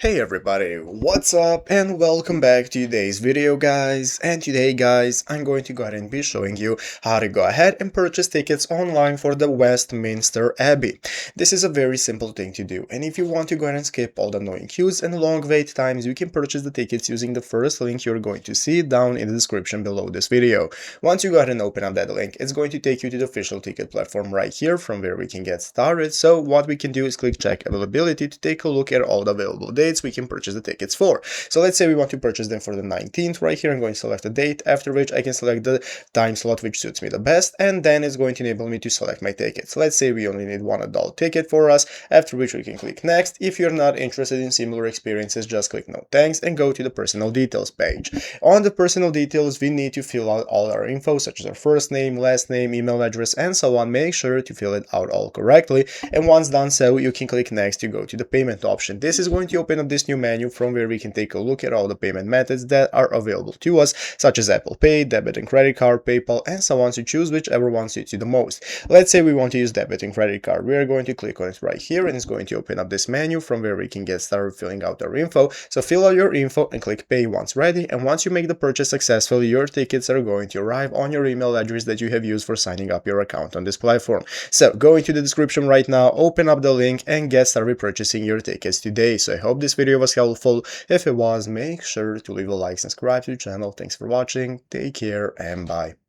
Hey everybody, what's up and welcome back to today's video guys. And today guys, I'm going to go ahead and be showing you how to go ahead and purchase tickets online for the Westminster Abbey. This is a very simple thing to do, and if you want to go ahead and skip all the annoying queues and long wait times, you can purchase the tickets using the first link you're going to see down in the description below this video. Once you go ahead and open up that link, it's going to take you to the official ticket platform right here from where we can get started. So what we can do is click check availability to take a look at all the available dates we can purchase the tickets for. So let's say we want to purchase them for the 19th. Right here I'm going to select a date, after which I can select the time slot which suits me the best, and then it's going to enable me to select my tickets. Let's say we only need one adult ticket for us, after which we can click next. If you're not interested in similar experiences, just click no thanks and go to the personal details page. On the personal details, we need to fill out all our info such as our first name, last name, email address, and so on. Make sure to fill it out all correctly, and once done so, you can click next to go to the payment option. This is going to open up this new menu from where we can take a look at all the payment methods that are available to us, such as Apple Pay, debit and credit card, PayPal, and so on, to choose whichever one suits you the most. Let's say we want to use debit and credit card. We are going to click on it right here, and it's going to open up this menu from where we can get started filling out our info. So fill out your info and click pay once ready, and once you make the purchase successfully, your tickets are going to arrive on your email address that you have used for signing up your account on this platform. So go into the description right now, open up the link, and get started purchasing your tickets today. So I hope this video was helpful. If it was, make sure to leave a like and subscribe to the channel. Thanks for watching, take care, and bye.